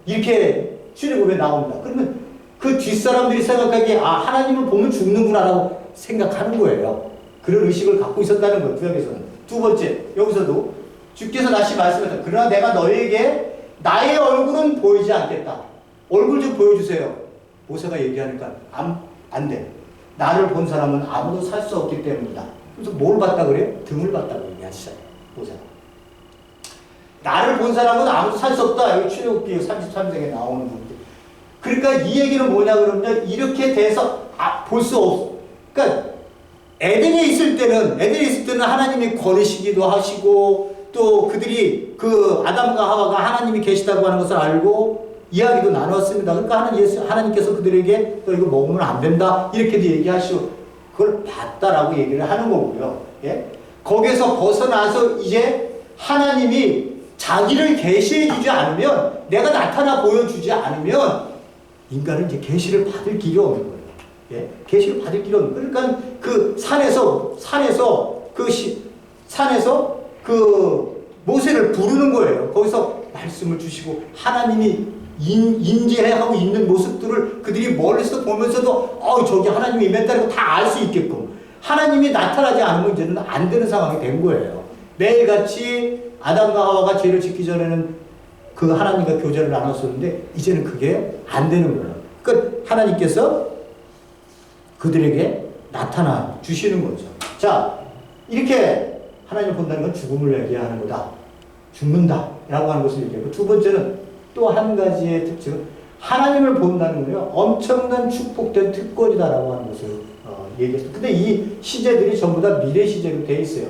이렇게 출애굽에 나옵니다. 그러면 그 뒷사람들이 생각하기에 하나님을 보면 죽는구나라고 생각하는 거예요. 그런 의식을 갖고 있었다는 거예요. 구약에서는. 두 번째, 여기서도 주께서 다시 말씀하셨다. 그러나 내가 너에게 나의 얼굴은 보이지 않겠다. 얼굴 좀 보여주세요. 모세가 얘기하니까 안 돼. 나를 본 사람은 아무도 살 수 없기 때문이다. 그래서 뭘 봤다 그래요? 등을 봤다고 얘기하시잖아요. 모세가. 나를 본 사람은 아무도 살 수 없다. 여기 출애굽기 33장에 나오는 부분들. 그러니까 이 얘기는 뭐냐 그러면 이렇게 돼서 볼 수 없어. 그러니까 에덴에 있을 때는 하나님이 거느시기도 하시고 또 그들이 아담과 하와가 하나님이 계시다고 하는 것을 알고 이야기도 나눴습니다. 그러니까 하나님께서 그들에게 또 이거 먹으면 안 된다 이렇게도 얘기하시고 그걸 봤다라고 얘기를 하는 거고요. 예? 거기에서 벗어나서 이제 하나님이 자기를 계시해 주지 않으면 내가 나타나 보여주지 않으면 인간은 이제 계시를 받을 길이 없는 거예요. 예? 계시를 받을 길이 없는 거예요. 그러니까 그 산에서 모세를 부르는 거예요. 거기서 말씀을 주시고 하나님이 인지하고 있는 모습들을 그들이 멀리서 보면서도 저기 하나님이 임했다는 거 다 알 수 있게끔 하나님이 나타나지 않으면 이제는 안 되는 상황이 된 거예요. 매일같이 아담과 하와가 죄를 짓기 전에는 그 하나님과 교제를 나눴었는데 이제는 그게 안 되는 거예요. 그러니까 하나님께서 그들에게 나타나 주시는 거죠. 자, 이렇게 하나님을 본다는 건 죽음을 얘기하는 거다. 죽는다 라고 하는 것을 얘기하고 두 번째는 또 한 가지의 특징은 하나님을 본다는 거요 엄청난 축복된 특권이다라고 하는 것을 얘기했어요. 근데 이 시제들이 전부 다 미래 시제로 되어 있어요.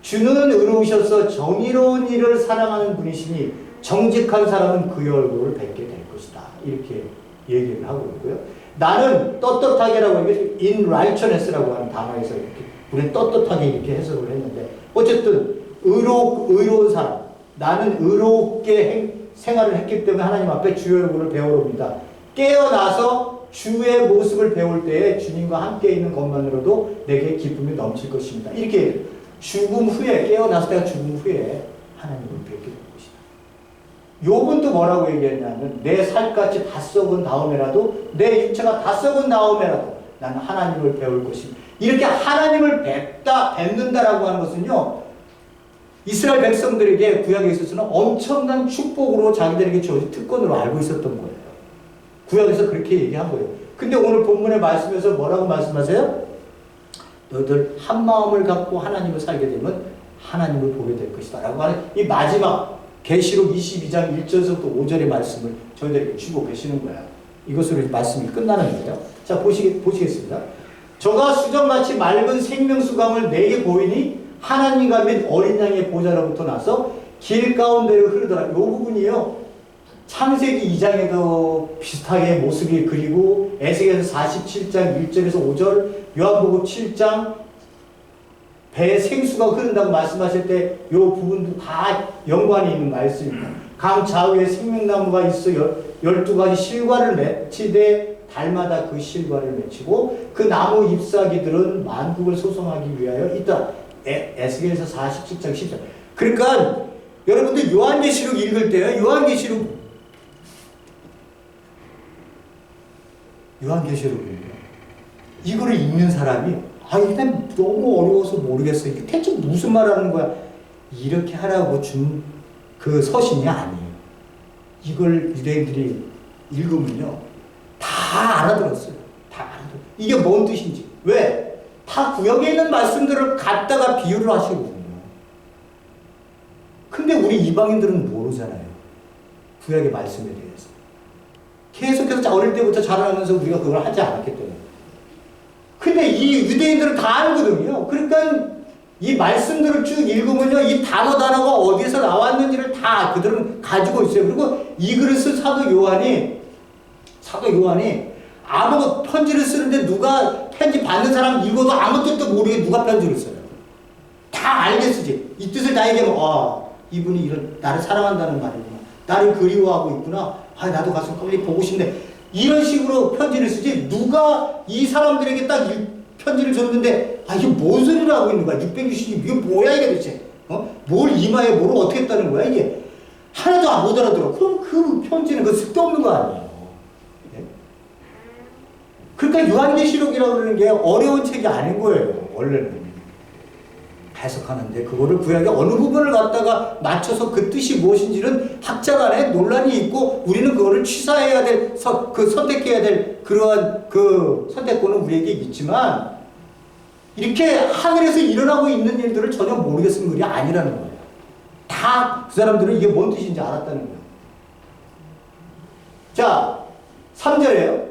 주는 의로우셔서 정의로운 일을 사랑하는 분이시니 정직한 사람은 그의 얼굴을 뵙게 될 것이다. 이렇게 얘기를 하고 있고요. 나는 떳떳하게라고 해서 in righteousness라고 하는 단어에서 이렇게 우리는 떳떳하게 이렇게 해석을 했는데 어쨌든 의로운 사람 나는 의롭게 생활을 했기 때문에 하나님 앞에 주의 얼굴을 배우렵니다. 깨어나서 주의 모습을 배울 때에 주님과 함께 있는 것만으로도 내게 기쁨이 넘칠 것입니다. 이렇게 죽음 후에 깨어나서 내가 죽음 후에 하나님을 뵙게 될 것이다. 욥은 뭐라고 얘기했냐면 내 살갗이 다 썩은 다음에라도 내 육체가 다 썩은 다음에라도 나는 하나님을 배울 것입니다. 이렇게 하나님을 뵙는다라고 하는 것은요. 이스라엘 백성들에게 구약에 있어서는 엄청난 축복으로 자기들에게 주어진 특권으로 알고 있었던 거예요. 구약에서 그렇게 얘기한 거예요. 근데 오늘 본문의 말씀에서 뭐라고 말씀하세요? 너희들 한 마음을 갖고 하나님을 살게 되면 하나님을 보게 될 것이다 라고 하는 이 마지막 계시록 22장 1절부터 5절의 말씀을 저희들에게 주고 계시는 거야. 이것으로 말씀이 끝나는 거죠. 자, 보시겠습니다. 저가 수정같이 맑은 생명수강을 내게 보이니 하나님과 및 어린 양의 보좌로부터 나서 길 가운데로 흐르더라. 이 부분이요, 창세기 2장에도 비슷하게 모습이 그리고 에스겔서 47장 1절에서 5절, 요한복음 7장 배에 생수가 흐른다고 말씀하실 때 이 부분도 다 연관이 있는 말씀입니다. 강 좌우에 생명나무가 있어 12가지 실과를 맺히되 달마다 그 실과를 맺히고 그 나무 잎사귀들은 만국을 소송하기 위하여 있다. 에스겔서 47장 10절. 그러니까 여러분들 요한계시록 읽을 때요, 요한계시록입니다. 이거를 읽는 사람이 일단 너무 어려워서 모르겠어. 이게 대체 무슨 말하는 거야? 이렇게 하라고 준 그 서신이 아니에요. 이걸 유대인들이 읽으면요, 다 알아들었어요. 다 알아들었어요. 이게 뭔 뜻인지. 왜? 다 구역에 있는 말씀들을 갖다가 비유를 하시거든요. 근데 우리 이방인들은 모르잖아요. 구약의 말씀에 대해서. 계속해서 어릴 때부터 자라나면서 우리가 그걸 하지 않았기 때문에. 근데 이 유대인들은 다 알거든요. 그러니까 이 말씀들을 쭉 읽으면요, 이 단어가 어디서 나왔는지를 다 그들은 가지고 있어요. 그리고 이 글을 쓴 사도 요한이 아무 편지를 쓰는데 누가 편지 받는 사람 읽어도 아무 뜻도 모르게 누가 편지를 써요. 다 알게 쓰지. 이 뜻을 다 얘기하면, 이분이 이런, 나를 사랑한다는 말이구나. 나를 그리워하고 있구나. 나도 가서 빨리 보고 싶네. 이런 식으로 편지를 쓰지. 누가 이 사람들에게 딱 편지를 줬는데, 이게 뭔 소리를 하고 있는 거야? 660이 이게 뭐야, 이게 대체? 뭘 이마에 뭘 어떻게 했다는 거야, 이게? 하나도 못 알아들어. 그럼 그 편지는 그 쓸데없는 거 아니에요. 네? 그러니까 요한계시록이라고 그러는 게 어려운 책이 아닌 거예요, 원래는. 해석하는데 그거를 구약의 어느 부분을 갖다가 맞춰서 그 뜻이 무엇인지는 학자 간에 논란이 있고 우리는 그거를 취사해야 될, 선택해야 될 그러한 그 선택권은 우리에게 있지만 이렇게 하늘에서 일어나고 있는 일들을 전혀 모르게 쓴 글이 아니라는 거예요. 다 그 사람들은 이게 뭔 뜻인지 알았다는 거예요. 자, 3절에요.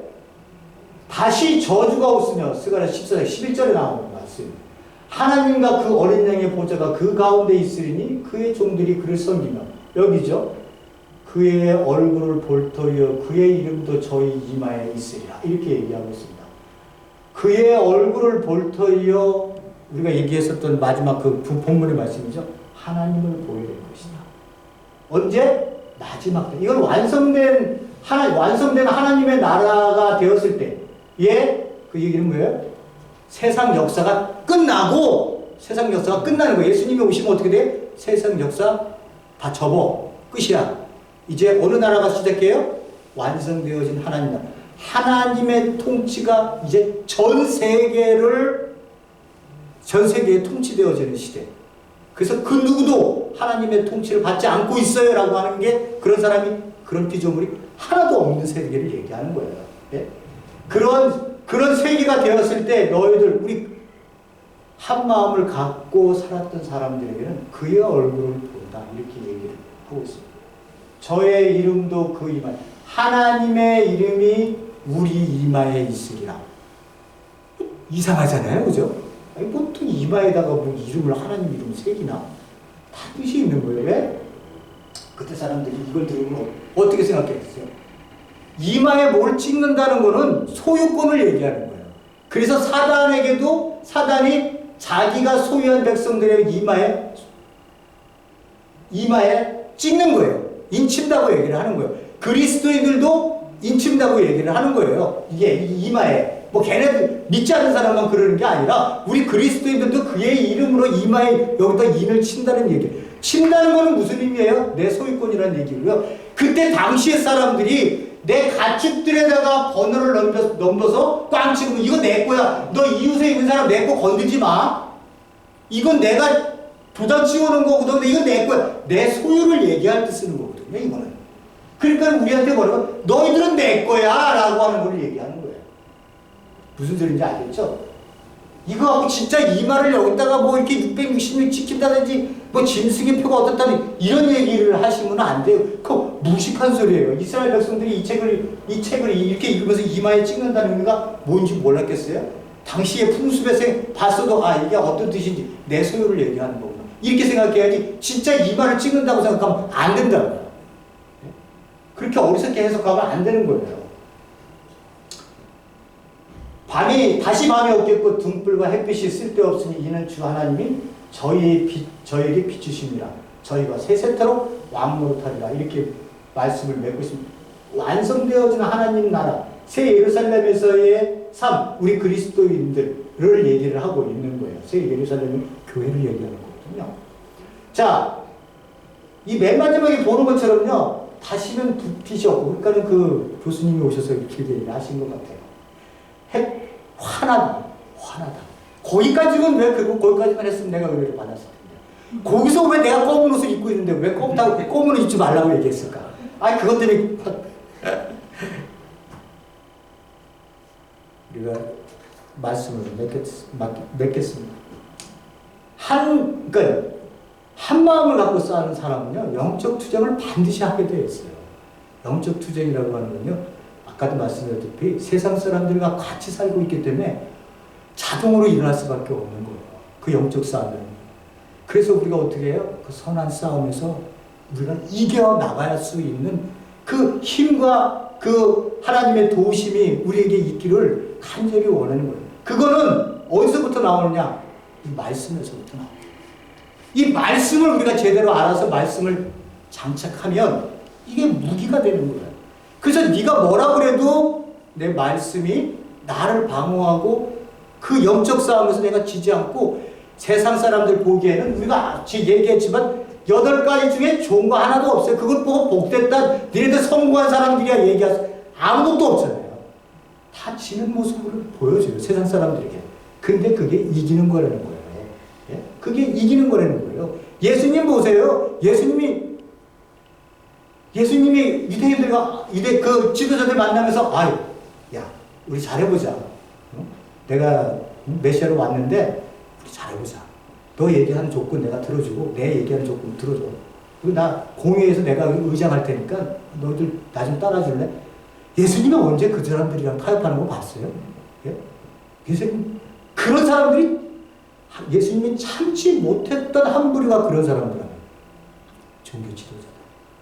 다시 저주가 없으며 스가랴 14장 11절에 나오는 말씀. 하나님과 그 어린 양의 보좌가 그 가운데 있으리니 그의 종들이 그를 섬기며, 여기죠. 그의 얼굴을 볼터이어 그의 이름도 저희 이마에 있으리라. 이렇게 얘기하고 있습니다. 그의 얼굴을 볼터이어, 우리가 얘기했었던 마지막 그 본문의 말씀이죠. 하나님을 보게 될 것이다. 언제? 마지막 때. 이건 완성된 하나님의 나라가 되었을 때. 그 얘기는 뭐예요? 세상 역사가 끝나고, 세상 역사가 끝나는 거예요. 예수님이 오시면 어떻게 돼? 세상 역사 다 접어. 끝이야. 이제 어느 나라가 시작해요? 완성되어진 하나님 나라. 하나님의 통치가 이제 전 세계에 통치되어지는 시대. 그래서 그 누구도 하나님의 통치를 받지 않고 있어요 라고 하는 게, 그런 사람이, 그런 피조물이 하나도 없는 세계를 얘기하는 거예요. 네? 그런 세계가 되었을 때 너희들, 우리 한 마음을 갖고 살았던 사람들에게는 그의 얼굴을 본다. 이렇게 얘기를 하고 있습니다. 저의 이름도 그 이마에, 하나님의 이름이 우리 이마에 있으리라. 이상하잖아요. 그죠? 보통 이마에다가 뭐 이름을, 하나님 이름 새기나? 다 뜻이 있는 거예요. 왜? 그때 사람들이 이걸 들으면 어떻게 생각했어요? 이마에 뭘 찍는다는 거는 소유권을 얘기하는 거예요. 그래서 사단에게도, 사단이 자기가 소유한 백성들의 이마에 찍는 거예요. 인친다고 얘기를 하는 거예요. 그리스도인들도 인친다고 얘기를 하는 거예요. 이게 이마에. 뭐 걔네들 믿지 않는 사람만 그러는 게 아니라 우리 그리스도인들도 그의 이름으로 이마에 여기다 인을 친다는 얘기예요. 친다는 거는 무슨 의미예요? 내 소유권이라는 얘기고요. 그때 당시의 사람들이 내 가축들에다가 번호를 넘겨서 꽝 치고, 이거 내 거야. 너 이웃에 있는 사람 내 거 건들지 마. 이건 내가 도장 지우는 거거든요. 이건 내 거야. 내 소유를 얘기할 때 쓰는 거거든요. 이거는. 그러니까 우리한테 뭐라고? 너희들은 내 거야 라고 하는 걸 얘기하는 거예요. 무슨 소리인지 알겠죠? 이거하고 진짜 이 말을 여기다가 뭐 이렇게 666 지킨다든지 뭐 짐승의 표가 어떻다니 이런 얘기를 하시면 안 돼요. 그거 무식한 소리예요. 이스라엘 백성들이 이 책을 이렇게 읽으면서 이마에 찍는다는 의미가 뭔지 몰랐겠어요? 당시의 풍습에서 봤어도 아 이게 어떤 뜻인지 내 소유를 얘기하는 거구나. 이렇게 생각해야지 진짜 이마를 찍는다고 생각하면 안 된다고요. 그렇게 어리석게 해석하면 안 되는 거예요. 다시 밤이 없겠고 등불과 햇빛이 쓸데없으니 이는 주 하나님이 저에게 비추심이라 저희가 세세토록 왕노릇하리라 이렇게 말씀을 맺고 있습니다. 완성되어진 하나님 나라 새 예루살렘에서의 삶 우리 그리스도인들을 얘기를 하고 있는 거예요. 새 예루살렘 교회를 얘기하는 거거든요. 자, 이 맨 마지막에 보는 것처럼요. 다시는 불빛이 없고 그러니까 그 교수님이 오셔서 길게 하신 것 같아요. 화나다. 거기까지는 왜 그리고 거기까지만 했으면 내가 의뢰를 받았을 텐데. 거기서 왜 내가 검은 옷을 입고 있는데 왜 검은 옷 입지 말라고 얘기했을까? 아니 그것 때문에 우리가 말씀을 맺겠습니다. 그러니까 한 마음을 갖고 사는 사람은요 영적 투쟁을 반드시 하게 되어 있어요. 영적 투쟁이라고 하는 건요. 아까도 말씀드렸다시피 세상 사람들과 같이 살고 있기 때문에 자동으로 일어날 수밖에 없는 거예요. 그 영적 싸움은. 그래서 우리가 어떻게 해요? 그 선한 싸움에서 우리가 이겨나갈 수 있는 그 힘과 그 하나님의 도우심이 우리에게 있기를 간절히 원하는 거예요. 그거는 어디서부터 나오느냐? 이 말씀에서부터 나옵니다. 이 말씀을 우리가 제대로 알아서 말씀을 장착하면 이게 무기가 되는 거예요. 그래서 네가 뭐라 그래도 내 말씀이 나를 방어하고 그 영적 싸움에서 내가 지지 않고 세상 사람들 보기에는 우리가 얘기했지만 8가지 중에 좋은 거 하나도 없어요. 그걸 보고 복됐다. 니네들 성공한 사람들이야 얘기하세요. 아무것도 없잖아요. 다 지는 모습을 보여줘요. 세상 사람들에게. 근데 그게 이기는 거라는 거예요. 예? 그게 이기는 거라는 거예요. 예수님 보세요. 예수님이 유대인들과 그 지도자들 만나면서 아유, 야, 우리 잘해보자. 내가 메시아로 왔는데 우리 잘해보자. 너 얘기하는 조건 내가 들어주고 내 얘기하는 조건 들어줘. 그리고 나 공회에서 내가 의장할 테니까 너희들 나 좀 따라줄래? 예수님이 언제 그 사람들이랑 타협하는 거 봤어요? 예? 예수님 그런 사람들이 예수님이 참지 못했던 한 부류가 그런 사람들이에요. 종교 지도자들.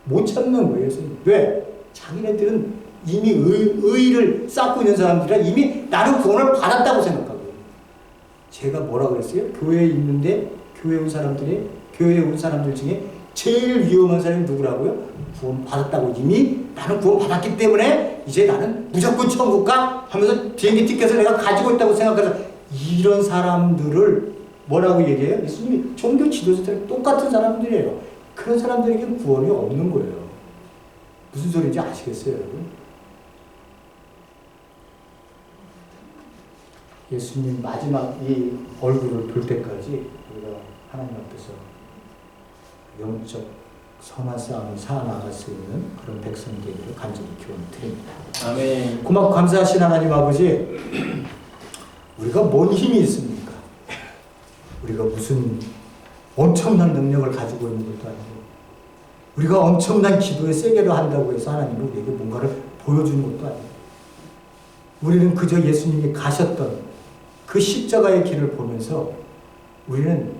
못 참는 거예요. 왜? 자기네들은 이미 의의를 쌓고 있는 사람들이라 이미 나는 구원을 받았다고 생각하고. 제가 뭐라 그랬어요? 교회에 있는데 교회에 온 사람들 중에 제일 위험한 사람이 누구라고요? 구원 받았다고 이미 나는 구원 받았기 때문에 이제 나는 무조건 천국 가 하면서 비행기 티켓을 내가 가지고 있다고 생각해서 이런 사람들을 뭐라고 얘기해요? 예수님이 종교 지도자들 똑같은 사람들이에요. 그런 사람들에게는 구원이 없는 거예요. 무슨 소리인지 아시겠어요, 여러분? 예수님 마지막 이 얼굴을 볼 때까지 우리가 하나님 앞에서 영적 선한 싸움을 살아나갈 수 있는 그런 백성이 되기를 간절히 기원드립니다. 아멘. 고맙고 감사하신 하나님 아버지, 우리가 뭔 힘이 있습니까? 우리가 무슨 엄청난 능력을 가지고 있는 것도 아니고 우리가 엄청난 기도에 세게로 한다고 해서 하나님은 우리에게 뭔가를 보여주는 것도 아니고 우리는 그저 예수님이 가셨던 그 십자가의 길을 보면서 우리는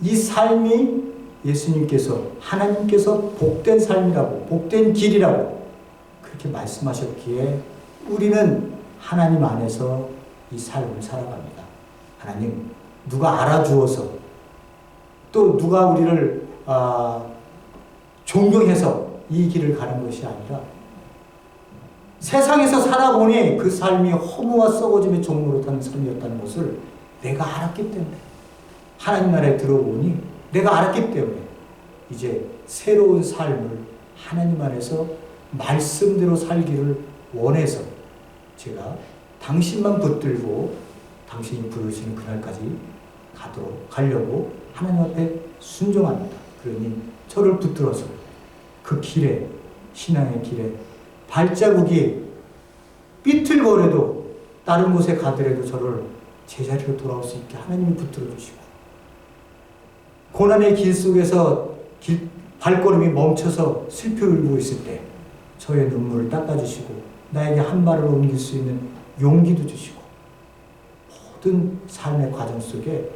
이 삶이 예수님께서 하나님께서 복된 삶이라고 복된 길이라고 그렇게 말씀하셨기에 우리는 하나님 안에서 이 삶을 살아갑니다. 하나님 누가 알아주어서 또 누가 우리를 존경해서 이 길을 가는 것이 아니라 세상에서 살아보니 그 삶이 허무와 썩어짐의 종로로 타는 삶이었다는 것을 내가 알았기 때문에 하나님 나라에 들어오니 내가 알았기 때문에 이제 새로운 삶을 하나님 안에서 말씀대로 살기를 원해서 제가 당신만 붙들고 당신이 부르시는 그날까지 가려고 하나님 앞에 순종합니다. 그러니 저를 붙들어서 그 길에, 신앙의 길에 발자국이 삐뚤거려도 다른 곳에 가더라도 저를 제자리로 돌아올 수 있게 하나님이 붙들어 주시고, 고난의 길 속에서 발걸음이 멈춰서 슬피 울고 있을 때 저의 눈물을 닦아주시고 나에게 한 발을 옮길 수 있는 용기도 주시고, 모든 삶의 과정 속에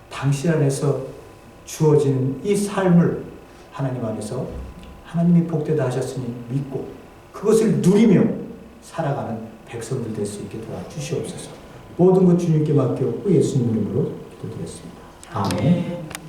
당신 안에서 주어지는 이 삶을 하나님 안에서 하나님이 복되다 하셨으니 믿고 그것을 누리며 살아가는 백성들 될 수 있게 도와주시옵소서. 모든 것 주님께 맡겼고 예수님 이름으로 기도드렸습니다. 아멘.